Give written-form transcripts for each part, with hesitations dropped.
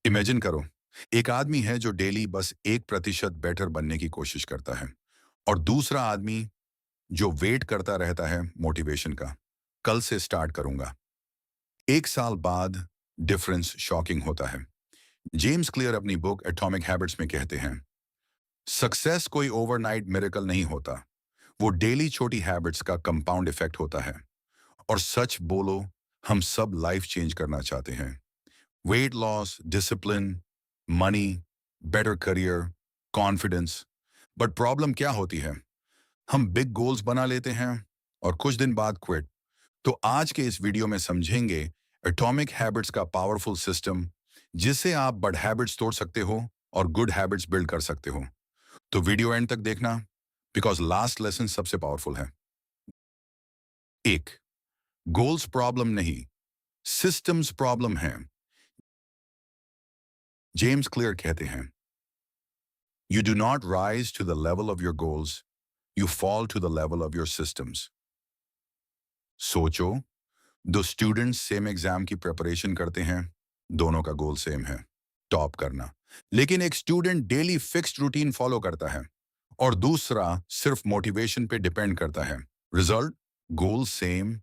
Imagine करो, एक आदमी है जो डेली बस 1% बेटर बनने की कोशिश करता है और दूसरा आदमी जो वेट करता रहता है मोटिवेशन का। कल से स्टार्ट करूंगा। 1 साल बाद डिफरेंस शॉकिंग होता है। जेम्स क्लियर अपनी बुक एटॉमिक हैबिट्स में कहते हैं, सक्सेस कोई ओवरनाइट मिरेकल नहीं होता, वो डेली छोटी हैबिट्स का कंपाउंड इफेक्ट होता है। और सच बोलो, हम सब लाइफ चेंज करना चाहते हैं। Weight loss, discipline, money, better career, confidence. But problem क्या होती है? हम बिग गोल्स बना लेते हैं और कुछ दिन बाद क्विट। तो आज के इस वीडियो में समझेंगे एटॉमिक हैबिट्स का पावरफुल सिस्टम, जिससे आप बड हैबिट्स तोड़ सकते हो और गुड हैबिट्स बिल्ड कर सकते हो। तो वीडियो एंड तक देखना, बिकॉज लास्ट लेसन सबसे पावरफुल है। एक, गोल्स प्रॉब्लम नहीं, सिस्टम्स प्रॉब्लम है। जेम्स क्लियर कहते हैं, you do not rise to the level of your goals, you fall to the level of your systems. सोचो, दो स्टूडेंट्स सेम एग्जाम की प्रिपरेशन करते हैं, दोनों का गोल सेम है, टॉप करना। लेकिन एक student daily fixed routine follow करता है और दूसरा सिर्फ मोटिवेशन पे डिपेंड करता है। Result, goal same,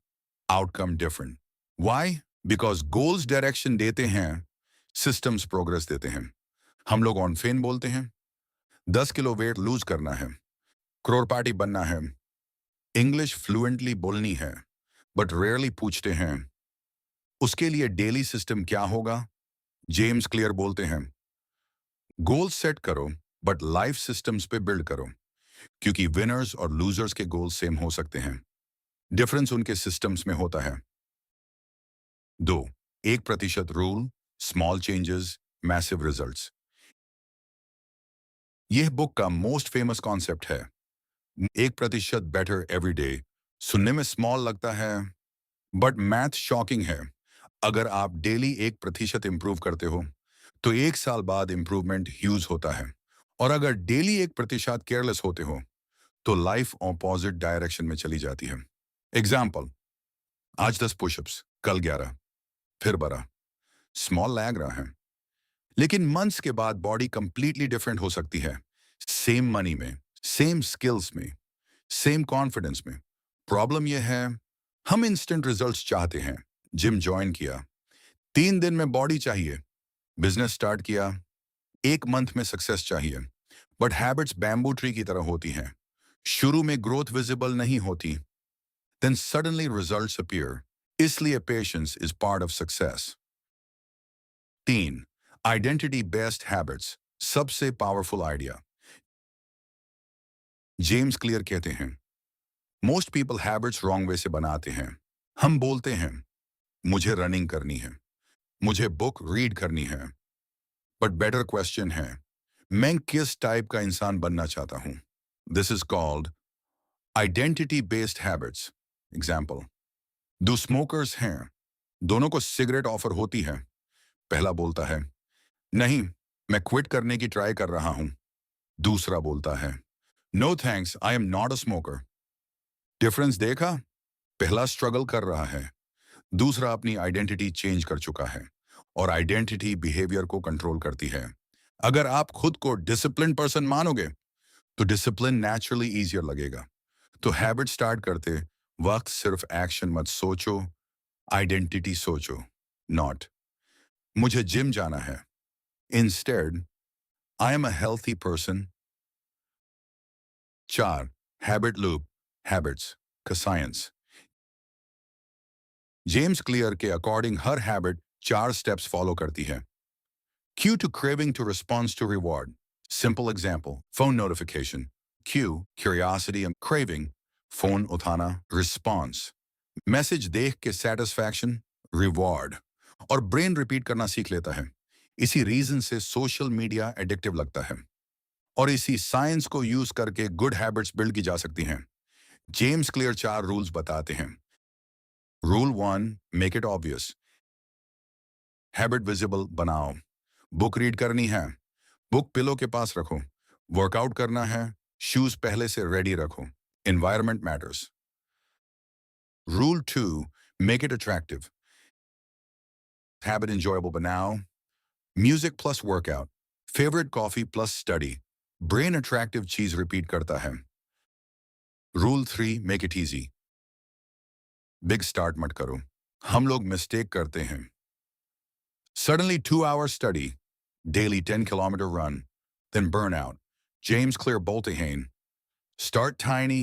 outcome different. Why? Because goals direction देते हैं, सिस्टम्स प्रोग्रेस देते हैं। हम लोग ऑन फेन बोलते हैं, 10 किलो वेट लूज करना है, करोड़पति बनना है, इंग्लिश फ्लुएंटली बोलनी है, बट रेयरली पूछते हैं उसके लिए डेली सिस्टम क्या होगा। जेम्स क्लियर बोलते हैं, गोल सेट करो बट लाइफ सिस्टम्स पे बिल्ड करो, क्योंकि विनर्स और लूजर्स के गोल सेम हो सकते हैं, डिफरेंस उनके सिस्टम्स में होता है। दो, 1% rule, small changes, massive results. यह बुक का मोस्ट फेमस कॉन्सेप्ट है। 1% बेटर एवरी डे। सुनने में स्मॉल लगता है, बट मैथ शॉकिंग है। अगर आप डेली 1% इंप्रूव करते हो तो 1 साल बाद इंप्रूवमेंट ह्यूज होता है। और अगर डेली 1% केयरलेस होते हो तो लाइफ ऑपोजिट डायरेक्शन में चली जाती है। एग्जाम्पल, आज 10 पुशअप्स, कल 11, फिर 12। स्मॉल लैग रहा है, लेकिन मंथ्स के बाद बॉडी कंप्लीटली डिफरेंट हो सकती है। सेम मनी में, सेम स्किल्स में, सेम कॉन्फिडेंस में। प्रॉब्लम यह है, हम इंस्टेंट रिजल्ट्स चाहते हैं। जिम ज्वाइन किया, 3 दिन में बॉडी चाहिए। बिजनेस स्टार्ट किया, 1 मंथ में सक्सेस चाहिए। बट हैबिट्स बैम्बू ट्री की तरह होती हैं। शुरू में ग्रोथ विजिबल नहीं होती, देन सडनली रिजल्ट्स अपीयर। इसलिए patience is part of success. 3, identity based habits, सबसे पावरफुल आइडिया। जेम्स क्लियर कहते हैं, most people habits wrong way से बनाते हैं। हम बोलते हैं, मुझे रनिंग करनी है, मुझे बुक रीड करनी है। बट बेटर क्वेश्चन है, मैं किस टाइप का इंसान बनना चाहता हूं? This is called identity based habits. Example, दो स्मोकर्स हैं, दोनों को सिगरेट ऑफर होती है। पहला बोलता है, नहीं, मैं क्विट करने की ट्राई कर रहा हूं। दूसरा बोलता है, no thanks, I am not a smoker. Difference देखा? पहला स्ट्रगल कर रहा है, दूसरा अपनी आइडेंटिटी चेंज कर चुका है। और आइडेंटिटी बिहेवियर को कंट्रोल करती है। अगर आप खुद को डिसिप्लिन पर्सन मानोगे तो डिसिप्लिन नेचुरली इजियर लगेगा। तो हैबिट स्टार्ट करते वक्त सिर्फ एक्शन मत सोचो, आइडेंटिटी सोचो। नॉट, मुझे जिम जाना है। Instead, I am a healthy person. 4, habit loop, habits का साइंस। जेम्स क्लियर के अकॉर्डिंग हर हैबिट 4 स्टेप्स फॉलो करती है। Cue to craving to response to reward. Simple example, phone notification. Cue, curiosity and craving. Phone उठाना, response. Message देख के satisfaction, reward. और brain repeat करना सीख लेता है। इसी रीजन से सोशल मीडिया एडिक्टिव लगता है। और इसी साइंस को यूज करके गुड हैबिट्स बिल्ड की जा सकती हैं। जेम्स क्लियर 4 रूल्स बताते हैं। Rule 1, make it obvious. Habit visible बनाओ। बुक रीड करनी है, बुक पिलो के पास रखो। वर्कआउट करना है, शूज पहले से रेडी रखो। Environment matters. Rule 2, make it attractive. Habit enjoyable बनाओ। Music plus workout, favourite coffee plus study, brain attractive चीज रिपीट करता है। Rule 3, make it easy. Big start मत करो। हम लोग मिस्टेक करते हैं। Suddenly 2 hour study, daily 10-kilometer run, then burnout. James Clear Boltehane. Start tiny,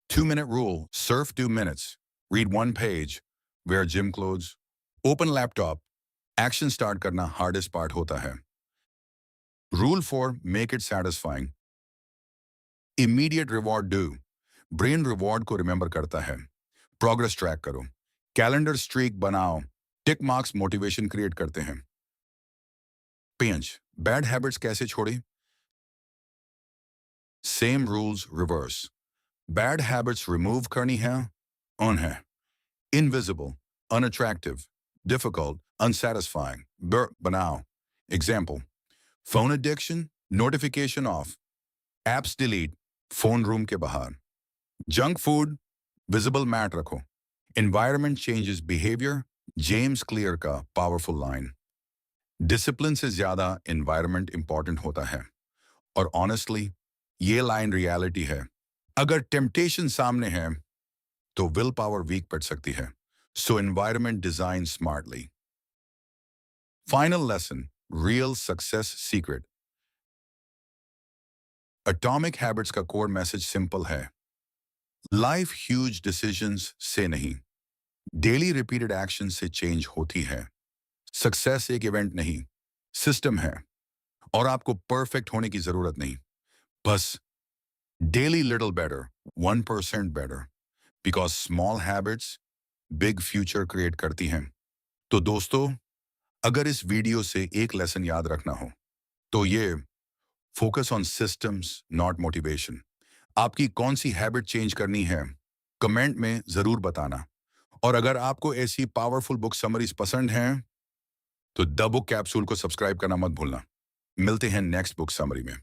2-minute rule, surf 2 minutes, read 1 page, wear gym clothes, open laptop. Action start करना hardest part होता है। Rule 4, make it satisfying. Immediate reward do. Brain reward को remember करता है। Progress track करो। Calendar streak बनाओ। Tick marks motivation create करते हैं। 5, bad habits कैसे छोड़ें? Same rules reverse. Bad habits remove करनी है, on है। Invisible, unattractive, difficult, unsatisfying, बनाओ। Example, phone addiction, notification off, apps delete, phone room के बाहर। Junk food, visible mat रखो। Environment changes behavior, James Clear का powerful line. Discipline से ज़्यादा environment important होता है। और honestly, ये line reality है। अगर temptation सामने है, तो विल पावर वीक पड़ सकती है। So environment design smartly. Final lesson, real success secret. Atomic habits का कोर मैसेज सिंपल है। लाइफ ह्यूज डिसीजंस से नहीं, डेली रिपीटेड एक्शन से चेंज होती है। सक्सेस एक इवेंट नहीं, सिस्टम है। और आपको परफेक्ट होने की जरूरत नहीं, बस daily little better, 1% better, because small habits big future create करती हैं। तो दोस्तों, अगर इस वीडियो से एक लेसन याद रखना हो, तो ये focus on systems not motivation. आपकी कौन सी हैबिट चेंज करनी है, कमेंट में ज़रूर बताना। और अगर आपको ऐसी पावरफुल बुक समरीज पसंद हैं, तो द बुक कैप्सूल को सब्सक्राइब करना मत भूलना। मिलते हैं नेक्स्ट बुक समरी में।